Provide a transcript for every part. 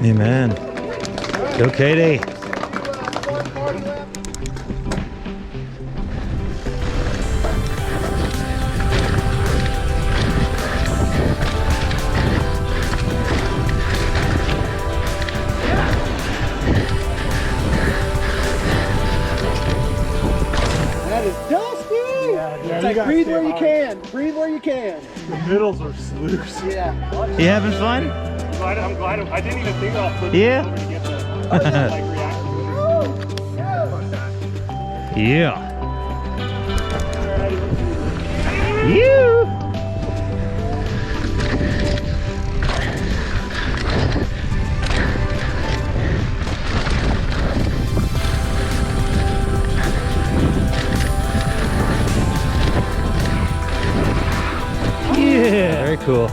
Amen. Go, Katie. That is dusty! Yeah, it's like breathe where you can. Breathe where you can. The middles are sluice. Yeah. You having fun? I'm glad I didn't even think I'll put Yeah. it over to get the like reaction. Yeah. You. Yeah. Very cool.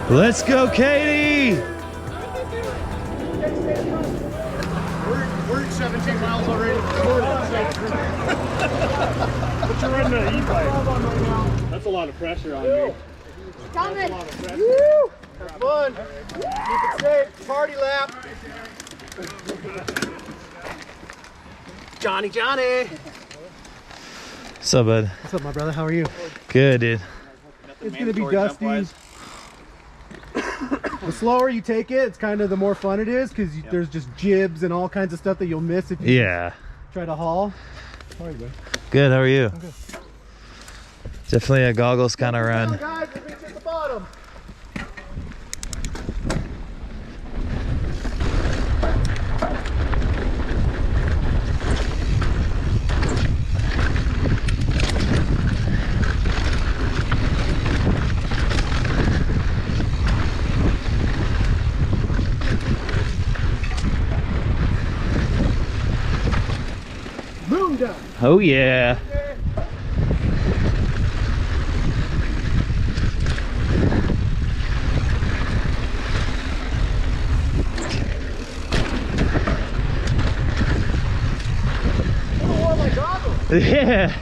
Let's go, Katie! We're at 17 miles already. But you're running an e-bike. That's a lot of pressure on me. Coming. Woo! Have fun. Keep it safe. Party lap. Johnny. What's up, bud? What's up, my brother? How are you? Good, dude. It's gonna be dusty. The slower you take it, it's kind of the more fun it is because there's just jibs and all kinds of stuff that you'll miss if you try to haul. How are you, bud? Good, how are you? I'm good. Definitely a goggles kind of run. Guys, we'll reach at the bottom. Boom done. Oh yeah. Yeah.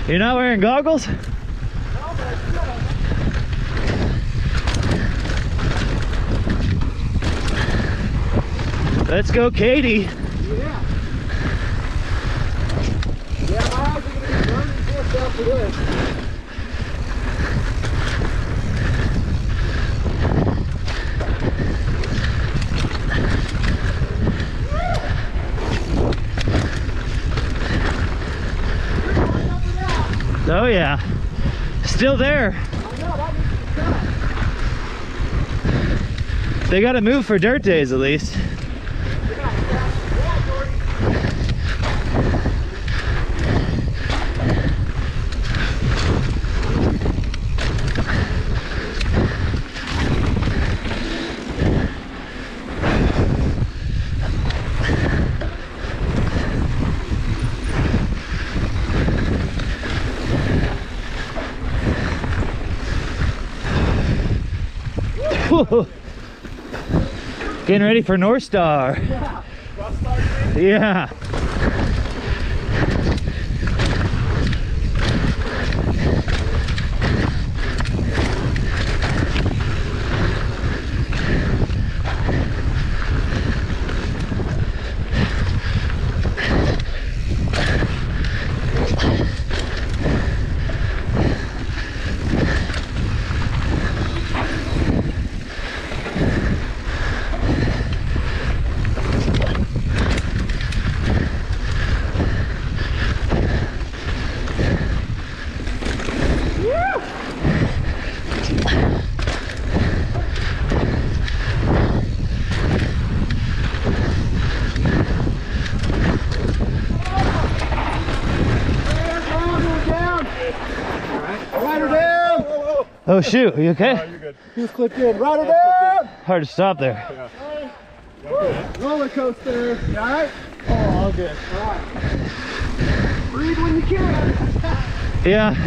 You're not wearing goggles? Let's go, Katie. Yeah. Yeah, my eyes are going to be burning just after this. Oh yeah. Still there. They gotta move for dirt days at least. Getting ready for North Star. Yeah. Oh shoot, are you okay? Oh, you're good. He was clipped in. Rider down! Hard to stop there. Yeah. Roller coaster. You alright? Oh, all good. Alright. Breathe when you can. Yeah.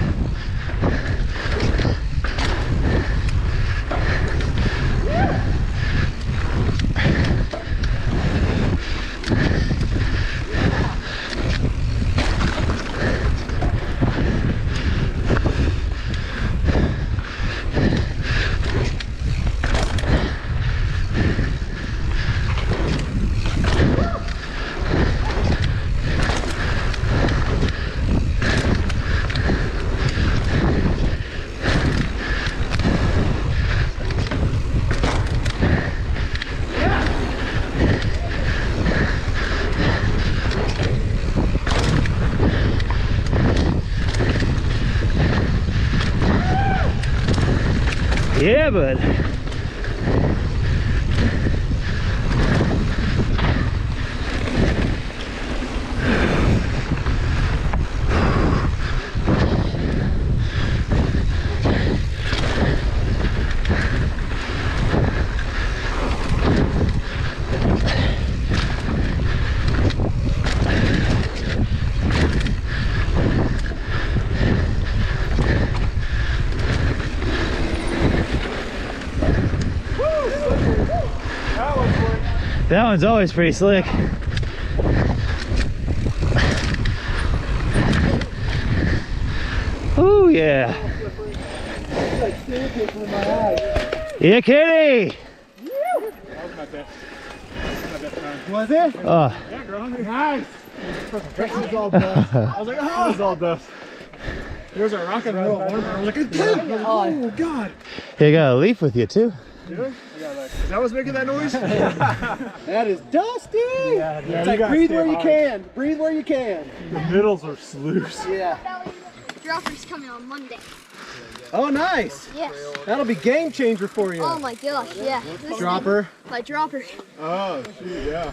Yeah, bud. That one's always pretty slick. Oh yeah. Yeah, kitty. Was it? Oh. Yeah, girl. Nice. This is all dust. I was like, oh, this is all dust. There's a rock and roll. I was like, oh god. You got a leaf with you too. Dude, is that what's making that noise? That is dusty. Yeah, it's like breathe where you can. Breathe where you can. The middles are sluice. Yeah. Dropper's coming on Monday. Oh, nice. Yes. That'll be game changer for you. Oh my gosh, yeah. This Dropper. my dropper. Oh, shoot, yeah.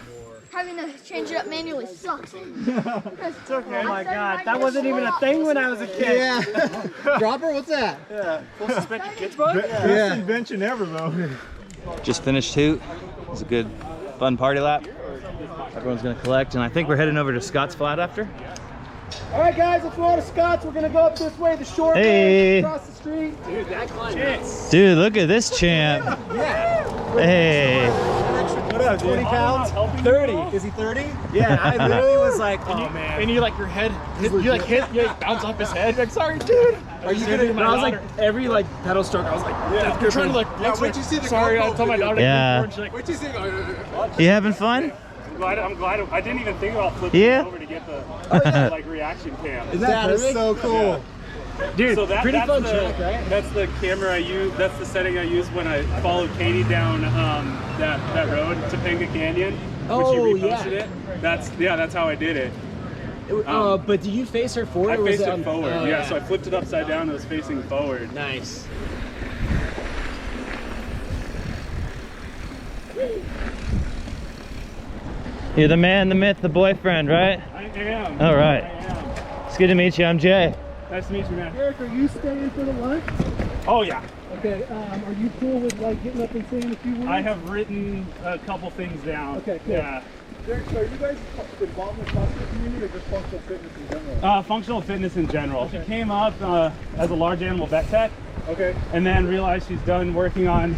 Having to change it up manually sucks. It's okay. Oh my God, that wasn't even a thing when I was a kid. Yeah. Dropper, what's that? Yeah. Full suspension kids bug? Best invention ever, though. Just finished hoot. It was a good, fun party lap. Everyone's gonna collect, and I think we're heading over to Scott's Flat after. All right, guys, let's go to Scott's. We're gonna go up this way, the short Hey. way, across the street. Dude, that climb. Dude, look at this champ. Yeah. Hey. What up, 20 pounds? 30. Is he 30? Yeah, I literally was like, oh man. And you like your head, you bounce off his head. Like, sorry, dude. Are you gonna? I was like, every like pedal stroke, I was like, yeah. You're trying to like, wait you see the sorry, I told my daughter. Yeah. Like, wait you see. You having fun? I'm glad. I didn't even think about flipping Yeah. over to get the like reaction cam. That is so cool. Yeah. Dude, so that's fun the, track, right? That's the camera I use. That's the setting I used when I followed Katie down that road to Topanga Canyon. Oh, when she reposted it. That's how I did it. But do you face her forward? I or was faced it it forward. Oh, yeah, so I flipped it upside down. It was facing forward. Nice. You're the man, the myth, the boyfriend, right? I am. All right. I am. It's good to meet you. I'm Jay. Nice to meet you, man. Eric, are you staying for the lunch? Oh yeah. Okay. Are you cool with like getting up and saying a few words? I have written a couple things down. Okay, cool. Yeah. Derek, so are you guys involved in the CrossFit community or just functional fitness in general? Functional fitness in general. She came up as a large animal vet tech. Okay. And then realized she's done working on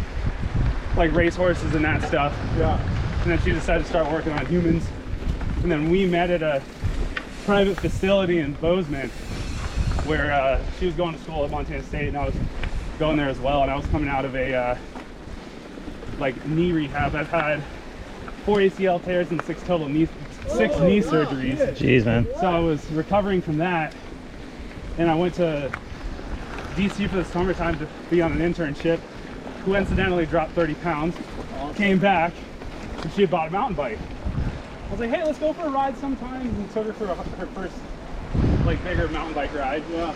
like race horses and that stuff. Yeah. And then she decided to start working on humans. And then we met at a private facility in Bozeman where she was going to school at Montana State and I was going there as well. And I was coming out of a like knee rehab. I've had 4 ACL tears and 6 knee surgeries. Jeez, man. So I was recovering from that. And I went to DC for the summertime to be on an internship. Coincidentally dropped 30 pounds. Came back and she had bought a mountain bike. I was like, hey, let's go for a ride sometime. And took her for her first like bigger mountain bike ride. Yeah.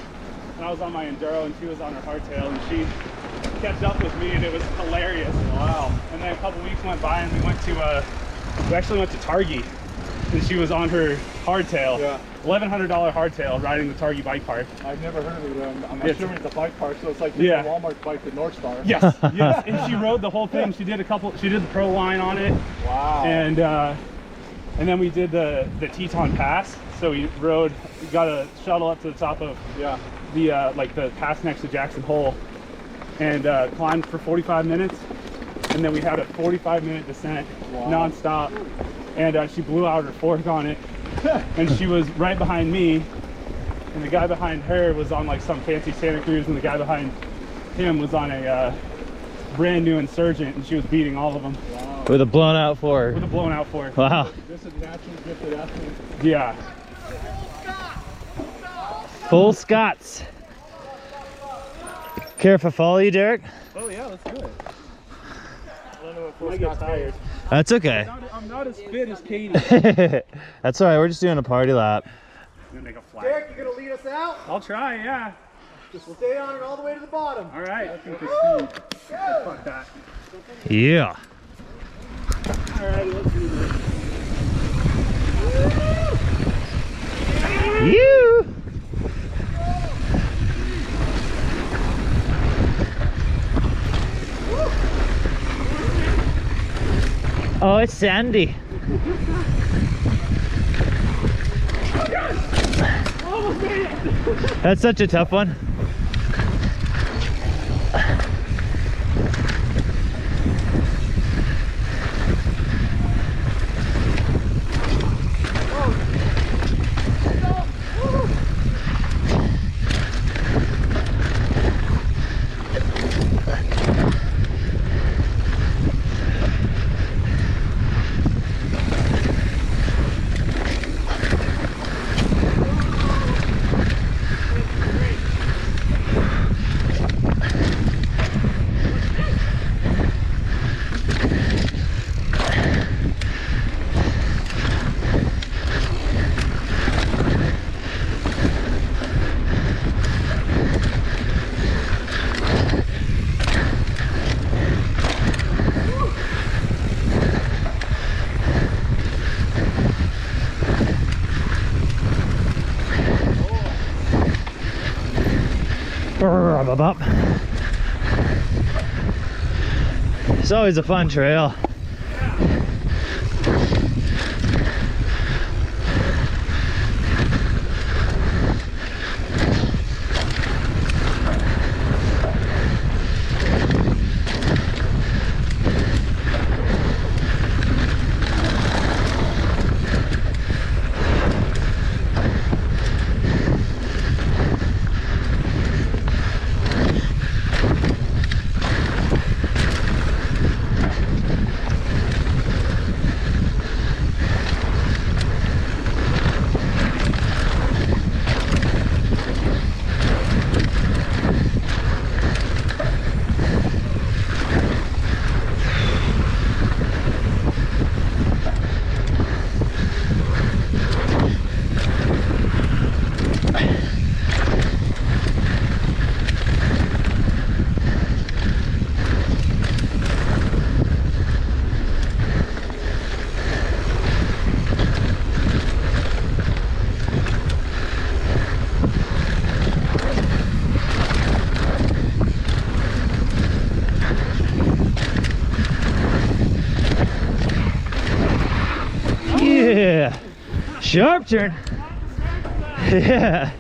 And I was on my Enduro and she was on her hardtail and she kept up with me and it was hilarious. Wow. And then a couple weeks went by and we actually went to Targhee and she was on her hardtail. Yeah. $1,100 hardtail riding the Targhee bike park. I've never heard of it. I'm assuming it's a bike park, so it's like yeah. a Walmart bike to North Star. Yes, yes. And she rode the whole thing. She did the pro line on it. Wow. And then we did the Teton Pass. So we got a shuttle up to the top of the like the pass next to Jackson Hole, and climbed for 45 minutes. And then we had a 45-minute descent nonstop. And she blew out her fork on it. And she was right behind me. And the guy behind her was on like some fancy Santa Cruz, and the guy behind him was on a brand new Insurgent, and she was beating all of them. Wow. With a blown out fork. With a blown out fork. Wow. This is naturally gifted athlete. Yeah. Full Scots. Care if I follow you, Derek? Oh yeah, let's do it. I don't know if we'll get tired. That's okay. I'm not as fit as Katie. That's all right. We're just doing a party lap. I'm gonna make a flag. Derek, you gonna lead us out? I'll try, yeah. Just stay on it all the way to the bottom. All right. I think the speed. Fuck that. Yeah. All right, let's do this. You. Oh, it's sandy. That's such a tough one. Up. It's always a fun trail. Yeah, sharp turn. Yeah.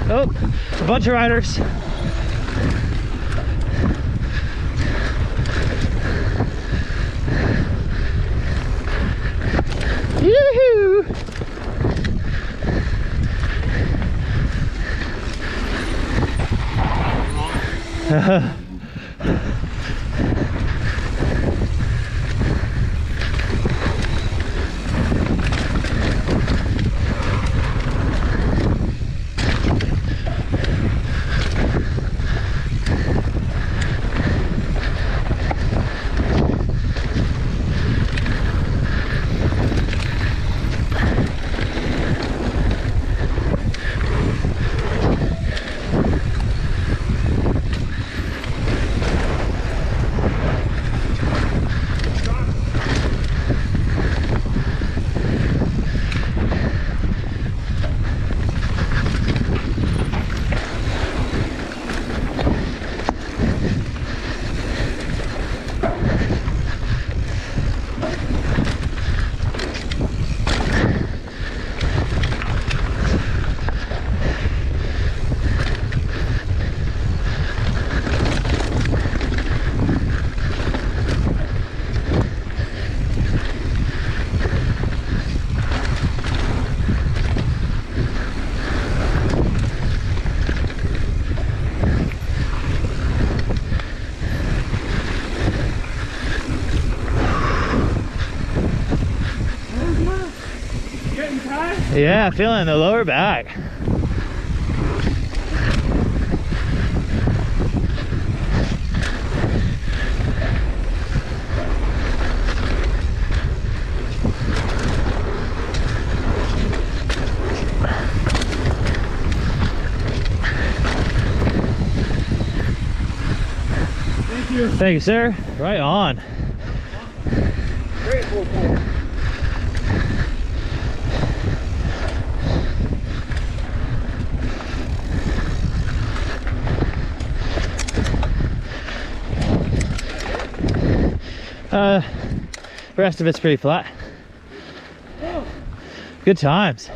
Oh, a bunch of riders. Yoo-hoo! Yeah, feeling the lower back. you. Thank you, sir. Right on. Great full pull. The rest of it's pretty flat. Good times.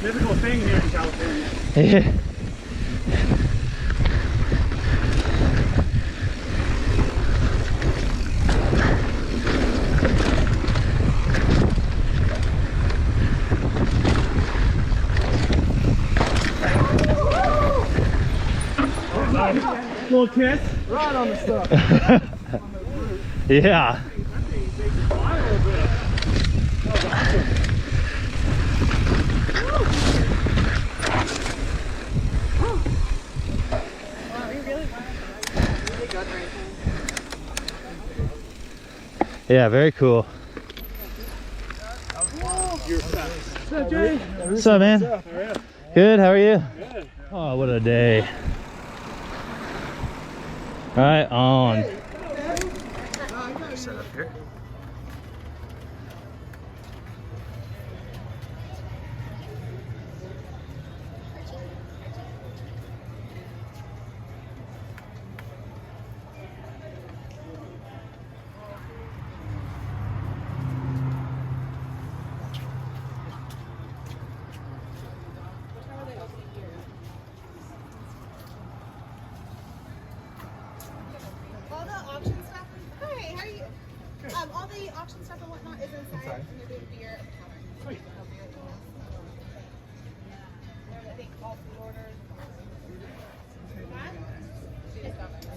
Physical thing here in California. Yeah. Little kiss. Right on the stuff. Yeah. Yeah, very cool. What's up, Jay? What's up, man? Good, how are you? Good. Oh, what a day. Right on. Set up here. All the auction stuff. Hi, how are you? All the auction stuff and whatnot is inside. And you're doing beer at the counter. Sweet. I think all food orders.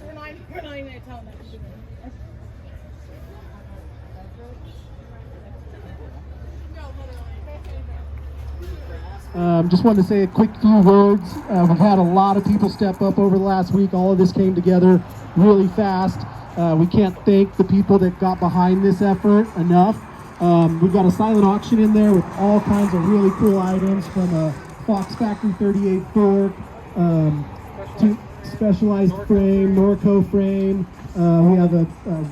We're not even going to tell them that. Just wanted to say a quick few words. We've had a lot of people step up over the last week. All of this came together really fast. We can't thank the people that got behind this effort enough. We've got a silent auction in there with all kinds of really cool items, from a Fox Factory 38 fork to specialized frame, Norco frame. We have a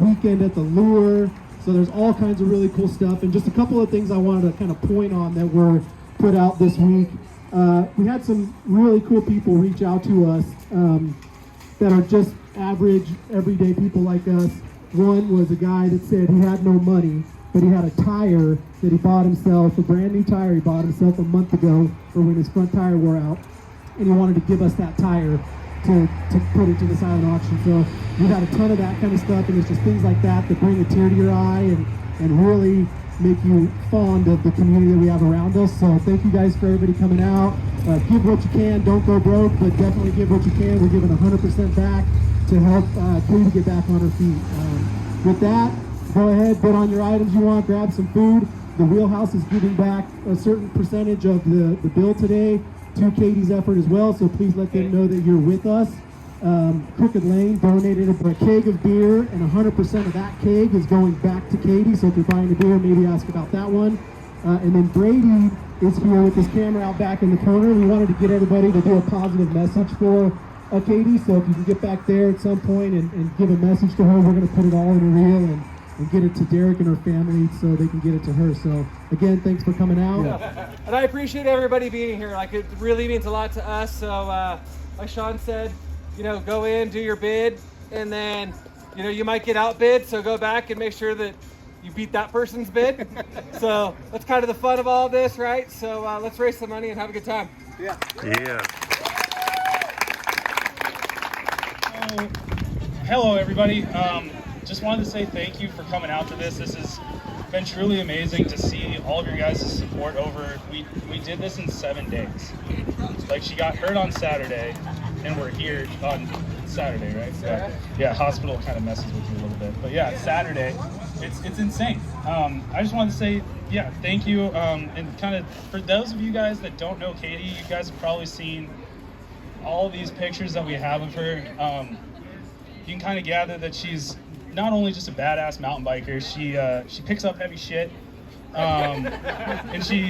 weekend at the Lure. So there's all kinds of really cool stuff. And just a couple of things I wanted to kind of point on that were put out this week. We had some really cool people reach out to us that are just average, everyday people like us. One was a guy that said he had no money, but he had a tire that he bought himself, a brand new tire he bought himself a month ago for when his front tire wore out, and he wanted to give us that tire to put into the silent auction. So we've had a ton of that kind of stuff, and it's just things like that that bring a tear to your eye and really make you fond of the community that we have around us. So thank you guys for everybody coming out. Give what you can, don't go broke, but definitely give what you can. We're giving 100% back to help Katie get back on her feet. With that, go ahead, bid on your items you want, grab some food. The Wheelhouse is giving back a certain percentage of the bill today to Katie's effort as well, so please let them know that you're with us. Crooked Lane donated a keg of beer, and 100% of that keg is going back to Katie, so if you're buying a beer, maybe ask about that one. And then Brady is here with his camera out back in the corner. We wanted to get everybody to do a positive message for Katie, so if you can get back there at some point and give a message to her, we're going to put it all in a reel and get it to Derek and her family so they can get it to her. So again, thanks for coming out. Yeah. And I appreciate everybody being here. Like, it really means a lot to us. So like Sean said, you know, go in, do your bid, and then, you know, you might get outbid, so go back and make sure that you beat that person's bid. So that's kind of the fun of all of this, right? So let's raise some money and have a good time. Yeah. Yeah. Hello, everybody. Just wanted to say thank you for coming out to this. This has been truly amazing to see all of your guys' support over. We did this in 7 days. Like, she got hurt on Saturday, and we're here on Saturday, right? Yeah, hospital kind of messes with you a little bit. But yeah, Saturday, it's insane. I just wanted to say, yeah, thank you. And kind of, for those of you guys that don't know Katie, you guys have probably seen all these pictures that we have of her. You can kind of gather that she's not only just a badass mountain biker, she picks up heavy shit. And she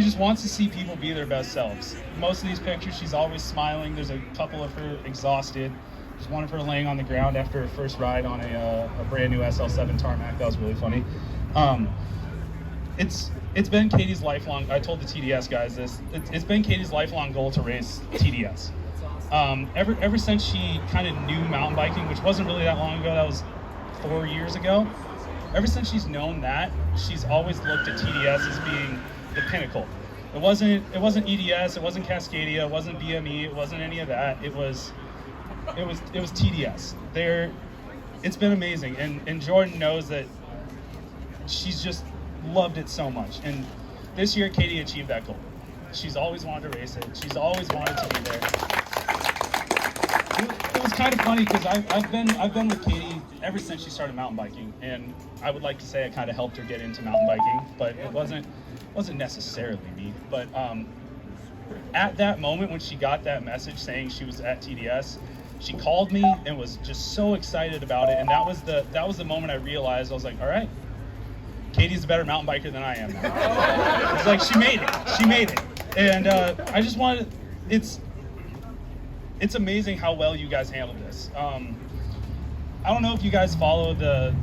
just wants to see people be their best selves. Most of these pictures, she's always smiling. There's a couple of her exhausted. There's one of her laying on the ground after her first ride on a brand new SL7 tarmac. That was really funny. It's been Katie's lifelong, I told the TDS guys this, it's been Katie's lifelong goal to race TDS. Ever since she kind of knew mountain biking, which wasn't really that long ago, that was 4 years ago. Ever since she's known that, she's always looked at TDS as being the pinnacle. It wasn't EDS, it wasn't Cascadia, it wasn't BME, it wasn't any of that. It was TDS. It's been amazing, and Jordan knows that she's just loved it so much. And this year, Katie achieved that goal. She's always wanted to race it. She's always wanted to be there. It was kind of funny because I've been with Katie ever since she started mountain biking, and I would like to say I kind of helped her get into mountain biking, but it wasn't necessarily me. But at that moment when she got that message saying she was at TDS, she called me and was just so excited about it, and that was the moment I realized. I was like, all right, Katie's a better mountain biker than I am now. It's like she made it, and I just wanted. It's amazing how well you guys handled this. I don't know if you guys follow the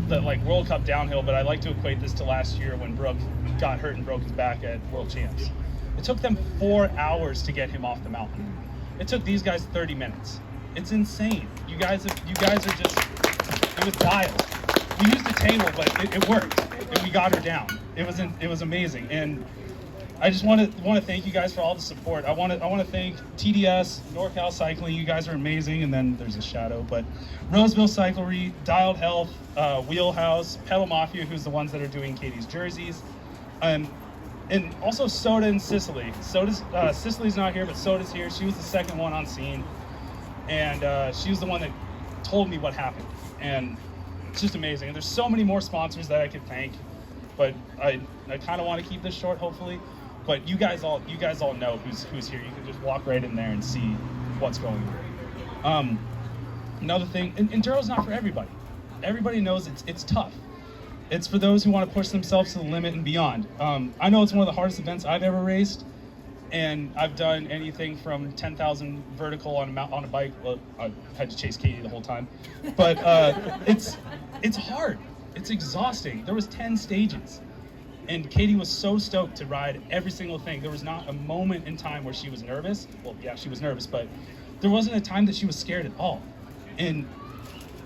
like World Cup downhill, but I like to equate this to last year when Brooke got hurt and broke his back at World Champs. It took them 4 hours to get him off the mountain. It took these guys 30 minutes. It's insane. You guys are just, it was dialed. We used a table, but it worked, and we got her down. It was amazing, and I just want to thank you guys for all the support. I want to thank TDS, NorCal Cycling. You guys are amazing, and then there's a shadow, but Roseville Cyclery, Dialed Health, Wheelhouse, Pedal Mafia, who's the ones that are doing Katie's jerseys, and also Soda and Sicily. Sicily's not here, but Soda's here. She was the second one on scene, and she was the one that told me what happened, and it's just amazing. And there's so many more sponsors that I could thank, but I kind of want to keep this short, hopefully. But you guys all know who's here. You can just walk right in there and see what's going on. Another thing, Enduro's not for everybody. Everybody knows it's tough. It's for those who want to push themselves to the limit and beyond. I know it's one of the hardest events I've ever raced, and I've done anything from 10,000 vertical on a bike. Well, I had to chase Katie the whole time, but it's hard. It's exhausting. There was 10 stages. And Katie was so stoked to ride every single thing. There was not a moment in time where she was nervous. Well, yeah, she was nervous, but there wasn't a time that she was scared at all. And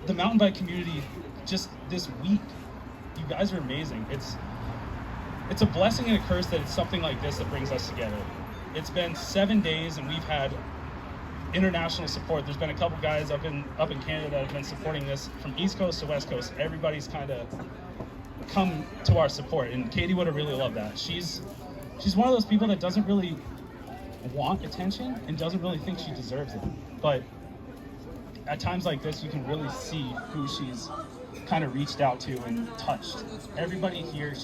the mountain bike community, just this week, you guys are amazing. It's a blessing and a curse that it's something like this that brings us together. It's been 7 days, and we've had international support. There's been a couple guys up in Canada that have been supporting this from East Coast to West Coast. Everybody's kind of come to our support, and Katie would have really loved that. She's one of those people that doesn't really want attention and doesn't really think she deserves it, but at times like this you can really see who she's kind of reached out to and touched. Everybody here,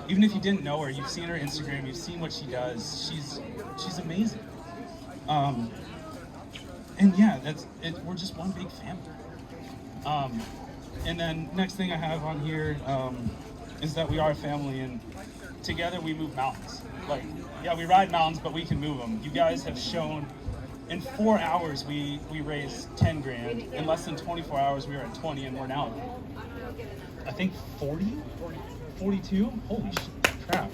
even if you didn't know her, you've seen her Instagram, you've seen what she does, she's amazing. And yeah, we're just one big family. And then next thing I have on here is that we are a family, and together we move mountains. Like, yeah, we ride mountains, but we can move them. You guys have shown in 4 hours we raised 10 grand. In less than 24 hours we were at 20, and we're now I think 40? 42? Holy crap.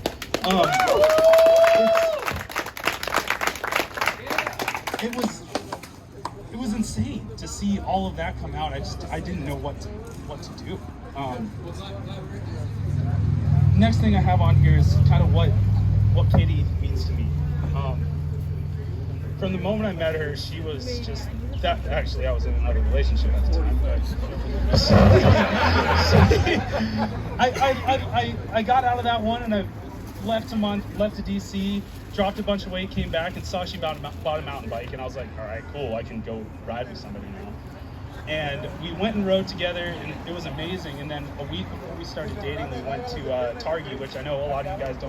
It was insane to see all of that come out. I didn't know what to do. Next thing I have on here is kind of what Katie means to me. From the moment I met her, she was just that. Actually, I was in another relationship at the time. But I got out of that one, and I left to DC, dropped a bunch of weight, came back, and saw she bought a mountain bike, and I was like, all right, cool, I can go ride with somebody now. And we went and rode together, and it was amazing. And then a week before we started dating, we went to Targhee, which I know a lot of you guys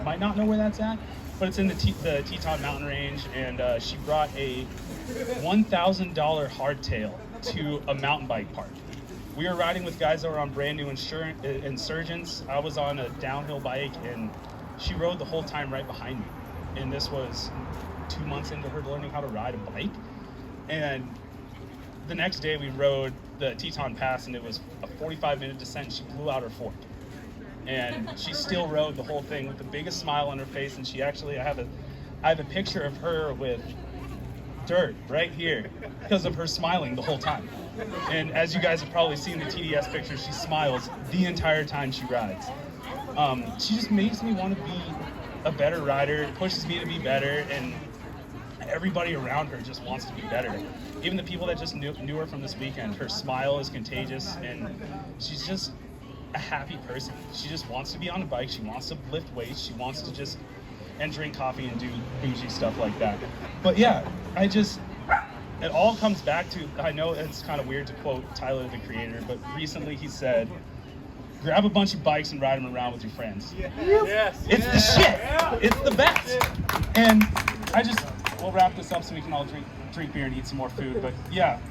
might not know where that's at, but it's in the Teton Mountain Range. And she brought a $1,000 hardtail to a mountain bike park, We were riding with guys that were on brand new Insurgents. I was on a downhill bike, and she rode the whole time right behind me. And this was 2 months into her learning how to ride a bike. And the next day we rode the Teton Pass, and it was a 45-minute descent, and she blew out her fork. And she still rode the whole thing with the biggest smile on her face. And she actually, I have a picture of her with dirt right here because of her smiling the whole time. And as you guys have probably seen the TDS pictures, she smiles the entire time she rides. She just makes me want to be a better rider, pushes me to be better, and everybody around her just wants to be better. Even the people that just knew her from this weekend, her smile is contagious, and she's just a happy person. She just wants to be on a bike, she wants to lift weights, she wants to just and drink coffee and do bougie stuff like that. But yeah, it all comes back to, I know it's kind of weird to quote Tyler, the Creator, but recently he said, grab a bunch of bikes and ride them around with your friends. Yes. It's the shit. It's the best. And we'll wrap this up so we can all drink beer and eat some more food. But yeah,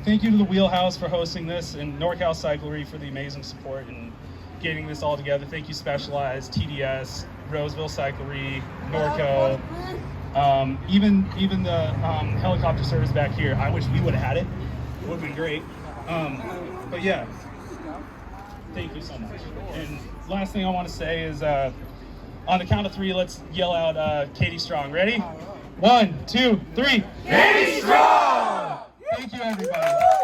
thank you to the Wheelhouse for hosting this, and NorCal Cyclery for the amazing support and getting this all together. Thank you, Specialized, TDS, Roseville Cyclery, Norco, even the helicopter service back here. I wish we would have had it. It would have been great. But yeah, thank you so much. And last thing I want to say is, on the count of 3, let's yell out Katie Strong. Ready? 1, 2, 3. Katie Strong! Thank you, everybody.